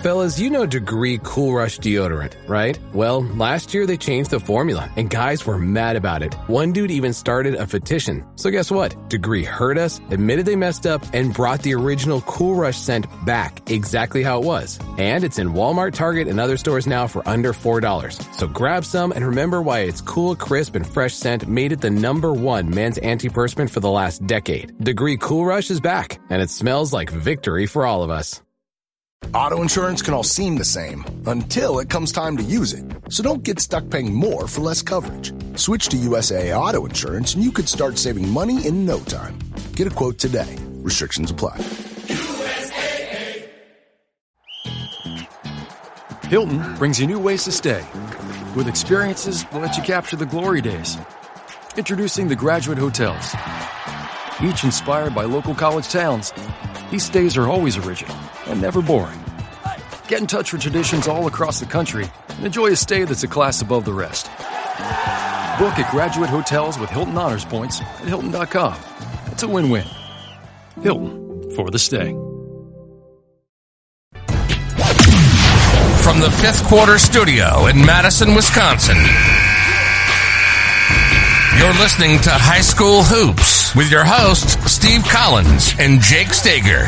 Fellas, you know Degree Cool Rush deodorant, right? Well, last year they changed the formula, and guys were mad about it. One dude even started a petition. So guess what? Degree heard us, admitted they messed up, and brought the original Cool Rush scent back exactly how it was. And it's in Walmart, Target, and other stores now for under $4. So grab some and remember why its cool, crisp, and fresh scent made it the #1 men's antiperspirant for the last decade. Degree Cool Rush is back, and it smells like victory for all of us. Auto insurance can all seem the same until it comes time to use it. So don't get stuck paying more for less coverage. Switch to USAA Auto Insurance and you could start saving money in no time. Get a quote today. Restrictions apply. USAA. Hilton brings you new ways to stay with experiences that let you capture the glory days. Introducing the Graduate Hotels. Each inspired by local college towns, these stays are always original and never boring. Get in touch with traditions all across the country and enjoy a stay that's a class above the rest. Book at Graduate Hotels with Hilton Honors Points at Hilton.com. It's a win-win. Hilton, for the stay. From the Fifth Quarter Studio in Madison, Wisconsin, you're listening to High School Hoops with your hosts, Steve Collins and Jake Steger.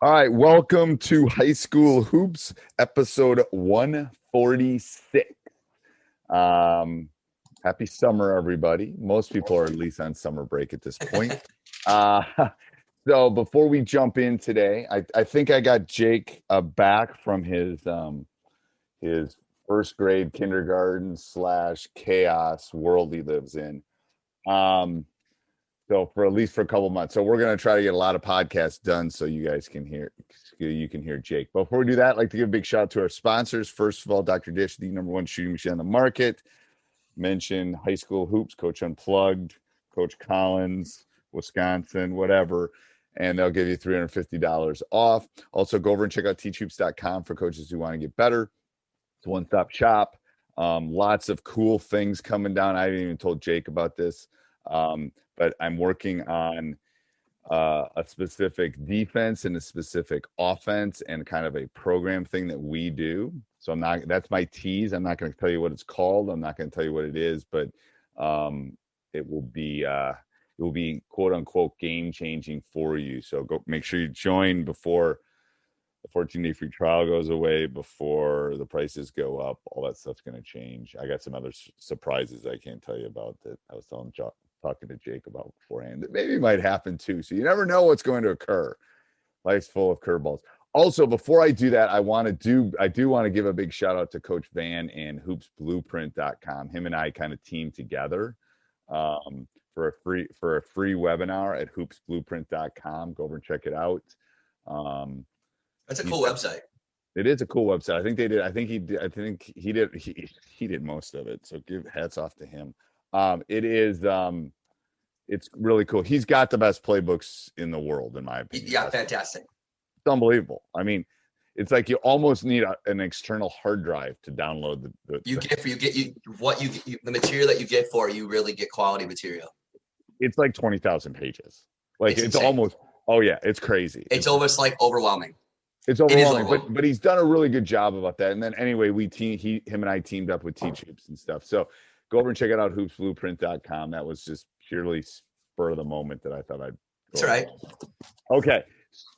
All right, welcome to High School Hoops, episode 146. Happy summer, everybody. Most people are at least on summer break at this point. So before we jump in today, I think I got Jake back from his first grade kindergarten / chaos world he lives in. So for at least for a couple months. So we're going to try to get a lot of podcasts done so you guys can hear Jake. Before we do that, I'd like to give a big shout out to our sponsors. First of all, Dr. Dish, the #1 shooting machine on the market. Mention High School Hoops, Coach Unplugged, Coach Collns, Wisconsin, whatever. And they'll give you $350 off. Also, go over and check out teachhoops.com for coaches who want to get better. It's a one-stop shop. Lots of cool things coming down. I haven't even told Jake about this, but I'm working on a specific defense and a specific offense and kind of a program thing that we do. So that's my tease. I'm not going to tell you what it's called. I'm not going to tell you what it is, but it will be quote unquote game changing for you. So go make sure you join before the 14-day free trial goes away, before the prices go up. All that stuff's going to change. I got some other surprises I can't tell you about that I was talking to Jake about beforehand that maybe might happen too. So you never know what's going to occur. Life's full of curveballs. Also, before I do that, I do want to give a big shout out to Coach Van and hoopsblueprint.com. Him and I kind of teamed together for a free webinar at hoopsblueprint.com. Go over and check it out. That's a cool website. It is a cool website. I think they did. I think he did most of it. So give hats off to him. It's really cool. He's got the best playbooks in the world, in my opinion. Yeah, fantastic. It's unbelievable. I mean, it's like you almost need an external hard drive to download the material that you get for you really get quality material. It's like 20,000 pages. Like it's almost. Oh yeah, it's crazy. It's almost like overwhelming. It's overwhelming, but he's done a really good job about that. And then anyway, him and I teamed up with Teach Hoops and stuff. So go over and check it out, hoopsblueprint.com. That was just purely spur of the moment that I thought I'd. That's right. Okay.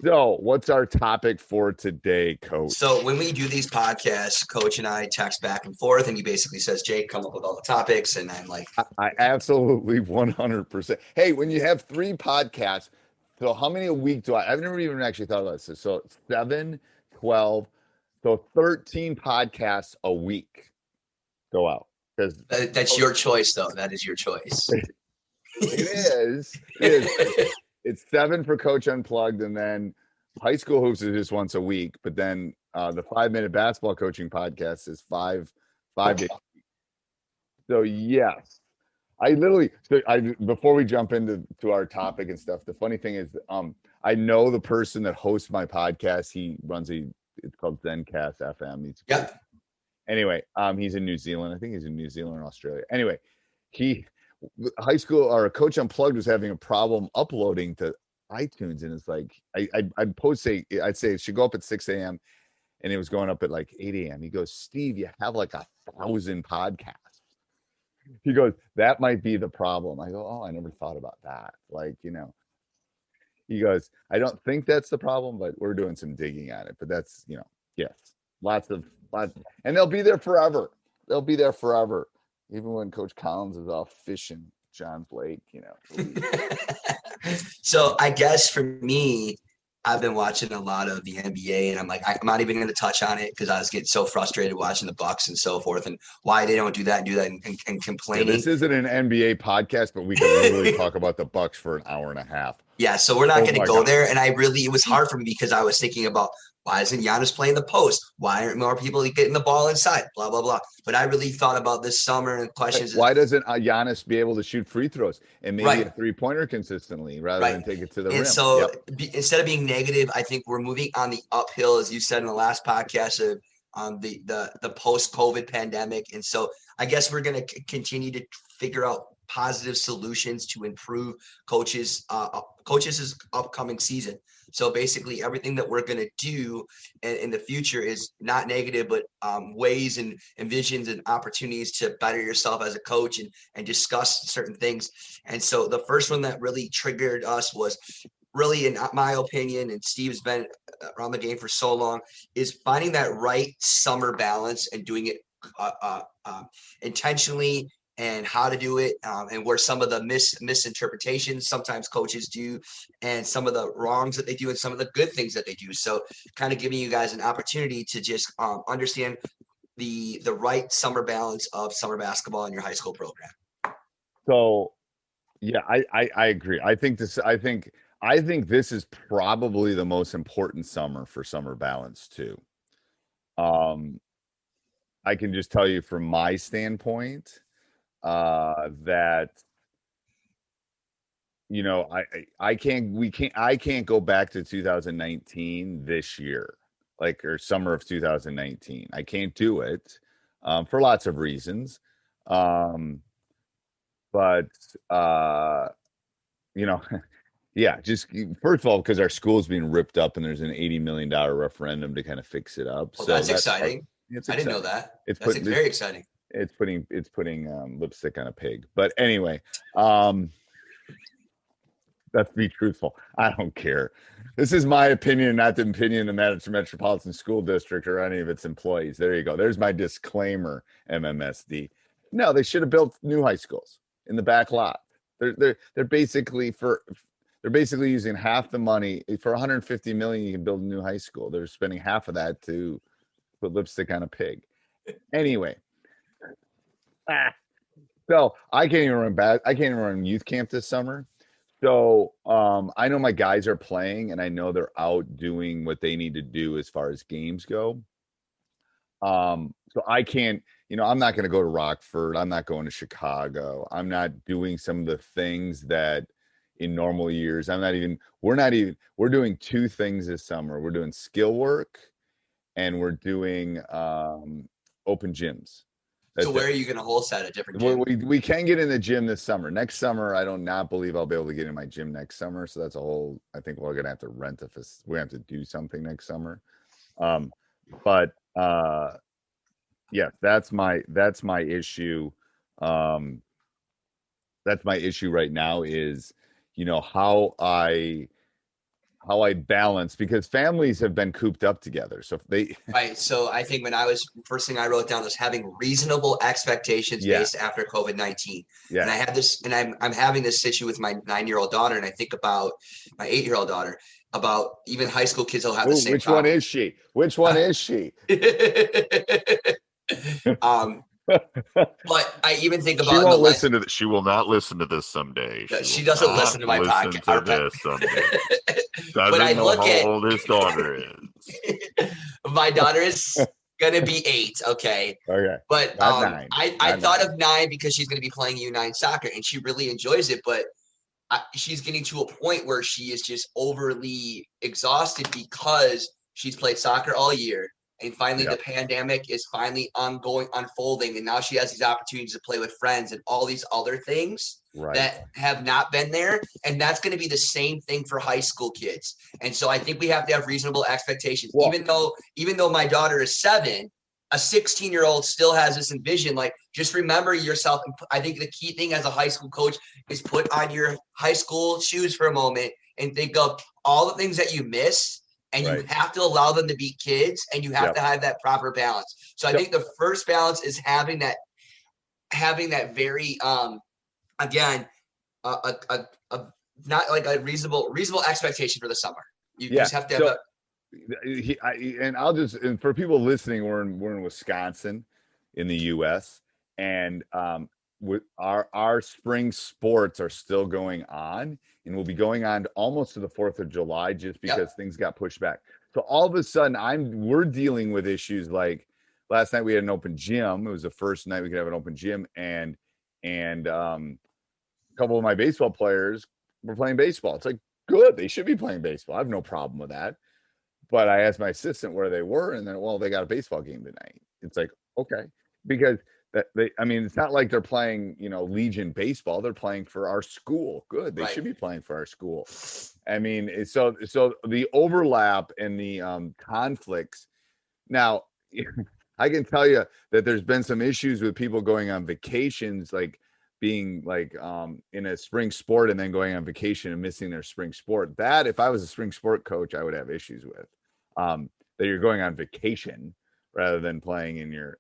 So what's our topic for today, Coach? So when we do these podcasts, Coach and I text back and forth, and he basically says, Jake, come up with all the topics. And I'm like, I absolutely 100%. Hey, when you have 3 podcasts, so how many a week do I've never even actually thought about this. So 7, 12, so 13 podcasts a week go out. That's your choice, though. That is your choice. It is. It's 7 for Coach Unplugged, and then High School Hoops is just once a week. But then the 5-minute basketball coaching podcast is 5 days a week. So yes, before we jump into our topic and stuff, the funny thing is, I know the person that hosts my podcast. He runs it's called Zencast FM. Anyway, he's in New Zealand. I think he's in New Zealand or Australia. Anyway, high school or Coach Unplugged was having a problem uploading to iTunes, and it's like I'd say it should go up at 6 a.m. and it was going up at like 8 a.m. He goes, Steve, you have like 1,000 podcasts. He goes, that might be the problem. I go, oh, I never thought about that. Like, he goes, I don't think that's the problem, but we're doing some digging on it. But that's, yes, lots, and they'll be there forever. They'll be there forever. Even when Coach Collns is off fishing John Blake, So I guess for me, I've been watching a lot of the NBA, and I'm not even going to touch on it because I was getting so frustrated watching the Bucks and so forth, and why they don't do that and complaining. Yeah, this isn't an NBA podcast, but we could literally talk about the Bucks for an hour and a half. Yeah, so we're not going to go there. And it was hard for me because I was thinking about, why isn't Giannis playing the post? Why aren't more people getting the ball inside? Blah, blah, blah. But I really thought about this summer and questions. Why doesn't Giannis be able to shoot free throws and maybe a three-pointer consistently rather than take it to the rim? So instead of being negative, I think we're moving on the uphill, as you said in the last podcast, of the post-COVID pandemic. And so I guess we're going to continue to figure out positive solutions to improve coaches' upcoming season. So basically everything that we're going to do in the future is not negative, but ways and visions and opportunities to better yourself as a coach and discuss certain things. And so the first one that really triggered us was really, in my opinion, and Steve's been around the game for so long, is finding that right summer balance and doing it intentionally, and how to do it, and where some of the misinterpretations sometimes coaches do, and some of the wrongs that they do, and some of the good things that they do. So kind of giving you guys an opportunity to just understand the right summer balance of summer basketball in your high school program. So, yeah, I agree. I think this is probably the most important summer for summer balance too. I can just tell you from my standpoint, that I can't go back to 2019 this year, or summer of 2019. I can't do it for lots of reasons, but yeah, just first of all, because our school's being ripped up and there's an $80 million referendum to kind of fix it up. Well, so that's exciting. I didn't know that. That's very exciting. It's putting lipstick on a pig. But anyway, let's be truthful. I don't care. This is my opinion, not the opinion of the Madison Metropolitan School District or any of its employees. There you go. There's my disclaimer, MMSD. No, they should have built new high schools in the back lot. They're basically using half the money. For $150 million, you can build a new high school. They're spending half of that to put lipstick on a pig. Anyway. So I can't even run youth camp this summer. So I know my guys are playing, and I know they're out doing what they need to do as far as games go. So I can't, I'm not going to go to Rockford. I'm not going to Chicago. I'm not doing some of the things that in normal years, we're doing two things this summer. We're doing skill work, and we're doing open gyms. So where are you going to wholesale at a different gym? We can get in the gym this summer. Next summer, I do not believe I'll be able to get in my gym next summer. So that's I think we're going to have to rent we have to do something next summer. But yeah, that's my issue. That's my issue right now is, how I balance, because families have been cooped up together. So right. So I think first thing I wrote down was having reasonable expectations based after COVID-19. Yeah. And I had this, and I'm having this issue with my 9-year-old daughter. And I think about my 8-year-old daughter, about even high school kids will have the same Which problem. one is she? Which one is she? But I even think about she will not listen to this someday. She doesn't listen to my podcast. But I look at how old his daughter is. My daughter is gonna be 8. Okay. But I thought of 9 because she's gonna be playing U9 soccer and she really enjoys it, but she's getting to a point where she is just overly exhausted because she's played soccer all year. And finally, the pandemic is finally unfolding. And now she has these opportunities to play with friends and all these other things that have not been there. And that's going to be the same thing for high school kids. And so I think we have to have reasonable expectations. Well, even though my daughter is 7, a 16-year-old still has this envision. Like, just remember yourself. And I think the key thing as a high school coach is put on your high school shoes for a moment and think of all the things that you miss. And you have to allow them to be kids, and you have to have that proper balance. So I think the first balance is having that very, again, not like a reasonable expectation for the summer. You just have to have and for people listening, we're in Wisconsin in the US, and with our spring sports are still going on, and will be going on almost to the 4th of July just because things got pushed back. So all of a sudden we're dealing with issues like last night we had an open gym. It was the first night we could have an open gym, and a couple of my baseball players were playing baseball. It's like, good, they should be playing baseball. I have no problem with that. But I asked my assistant where they were, and then, well, they got a baseball game tonight. It's like, okay, because it's not like they're playing, Legion baseball. They're playing for our school. Good. They should be playing for our school. I mean, so the overlap and the conflicts. Now, I can tell you that there's been some issues with people going on vacations, like being like in a spring sport and then going on vacation and missing their spring sport. That, if I was a spring sport coach, I would have issues with that you're going on vacation rather than playing on your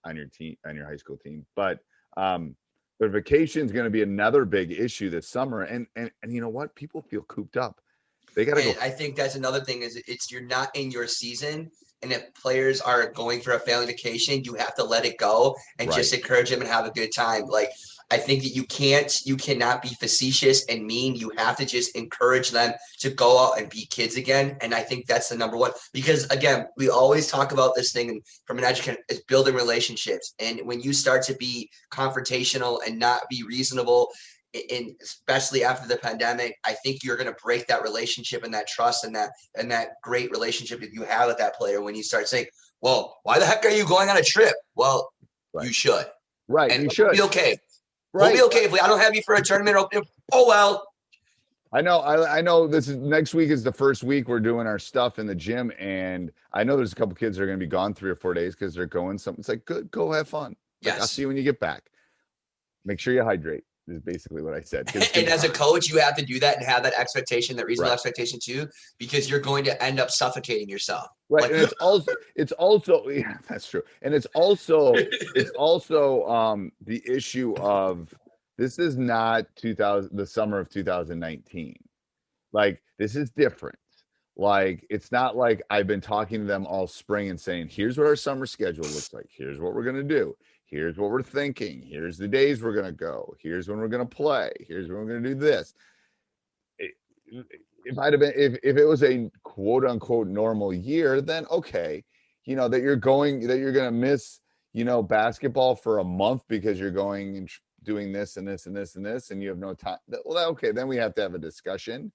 high school team. But the vacation is going to be another big issue this summer. And you know what? People feel cooped up. They got to go. I think that's another thing is you're not in your season. And if players are going for a family vacation, you have to let it go and just encourage them and have a good time. Like, I think that you cannot be facetious and mean. You have to just encourage them to go out and be kids again. And I think that's the number one, because again, we always talk about this thing from an education is building relationships. And when you start to be confrontational and not be reasonable, and especially after the pandemic, I think you're going to break that relationship and that trust and that great relationship that you have with that player when you start saying, well, why the heck are you going on a trip? Well, you should. Right. And you should be okay. Right. We'll be okay if I don't have you for a tournament opening. Oh, well. I know this is next week is the first week we're doing our stuff in the gym. And I know there's a couple kids that are going to be gone 3 or 4 days because they're going something. It's like, good, go have fun. Yes. Like, I'll see you when you get back. Make sure you hydrate is basically what I said. And as a coach, you have to do that and have that expectation, that reasonable expectation too, because you're going to end up suffocating yourself. Right. Like, and it's also, yeah, that's true. And it's also the issue of, this is not the summer of 2019. Like, this is different. Like, it's not like I've been talking to them all spring and saying, here's what our summer schedule looks like. Here's what we're going to do. Here's what we're thinking. Here's the days we're going to go. Here's when we're going to play. Here's when we're going to do this. If it was a quote unquote normal year, then okay, that you're going to miss, basketball for a month because you're going and doing this and this and this and this, and you have no time. Well, okay, then we have to have a discussion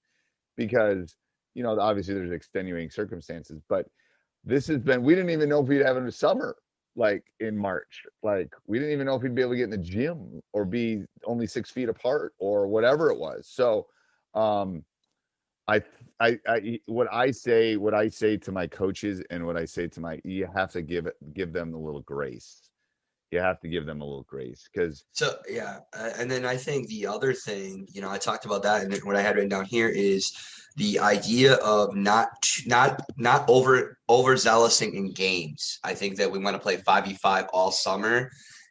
because, obviously there's extenuating circumstances, but we didn't even know if we'd have it in the summer. Like in March, like we didn't even know if we'd be able to get in the gym or be only 6 feet apart or whatever it was. So, what I say to my coaches and what I say to you have to give them a little grace. You have to give them a little grace because. So, yeah. And then I think the other thing, I talked about that, and what I had written down here is the idea of not overzealous in games. I think that we want to play 5v5 all summer,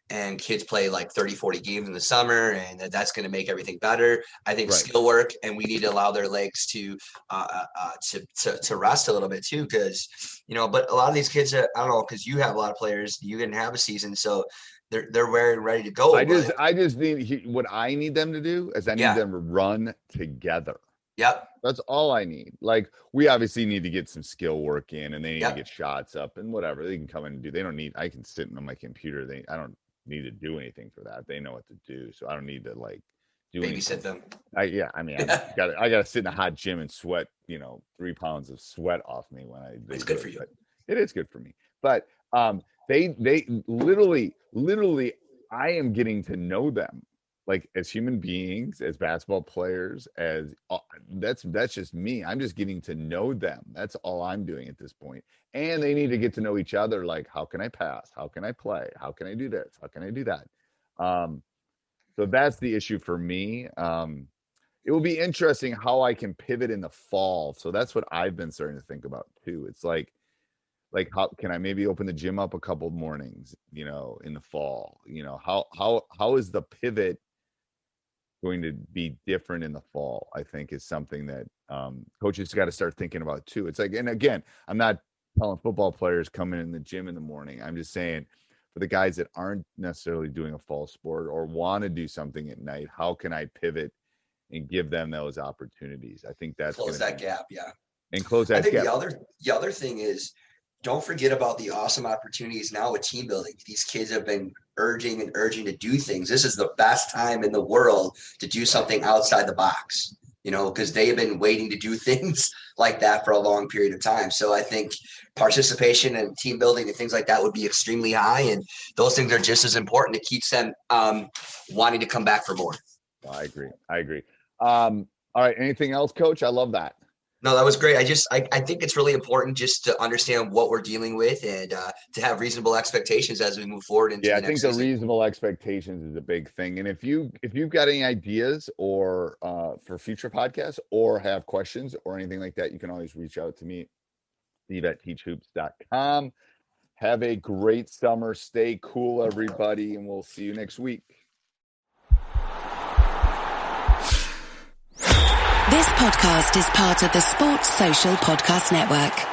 and kids play like 30, 40 games in the summer, and that's going to make everything better. I think skill work, and we need to allow their legs to rest a little bit too, because, but a lot of these kids, I don't know, because you have a lot of players, you didn't have a season, so they're very ready to go. I just need what I need them to do is I need them to run together. Yep. That's all I need. Like, we obviously need to get some skill work in, and they need to get shots up and whatever. They can come in and do. I can sit on my computer. I don't need to do anything for that. They know what to do. So I don't need to do babysit them. I gotta sit in a hot gym and sweat, 3 pounds of sweat off me when I it's good for you. It is good for me. But They literally, I am getting to know them like as human beings, as basketball players, as that's just me. I'm just getting to know them. That's all I'm doing at this point. And they need to get to know each other. Like, how can I pass? How can I play? How can I do this? How can I do that? So that's the issue for me. It will be interesting how I can pivot in the fall. So that's what I've been starting to think about too. It's like how can I maybe open the gym up a couple of mornings, in the fall? How is the pivot going to be different in the fall? I think is something that coaches got to start thinking about too. It's like, and again, I'm not telling football players coming in the gym in the morning. I'm just saying for the guys that aren't necessarily doing a fall sport or want to do something at night, how can I pivot and give them those opportunities? I think that's close that gap. Yeah. And close that gap. The other thing is, don't forget about the awesome opportunities now with team building. These kids have been urging to do things. This is the best time in the world to do something outside the box, because they have been waiting to do things like that for a long period of time. So I think participation and team building and things like that would be extremely high. And those things are just as important. It keeps them wanting to come back for more. I agree. All right. Anything else, Coach? I love that. No, that was great. I think it's really important just to understand what we're dealing with and to have reasonable expectations as we move forward into the next season. The reasonable expectations is a big thing. And if you've got any ideas or for future podcasts or have questions or anything like that, you can always reach out to me, steve@teachhoops.com. Have a great summer. Stay cool, everybody, and we'll see you next week. This podcast is part of the Sports Social Podcast Network.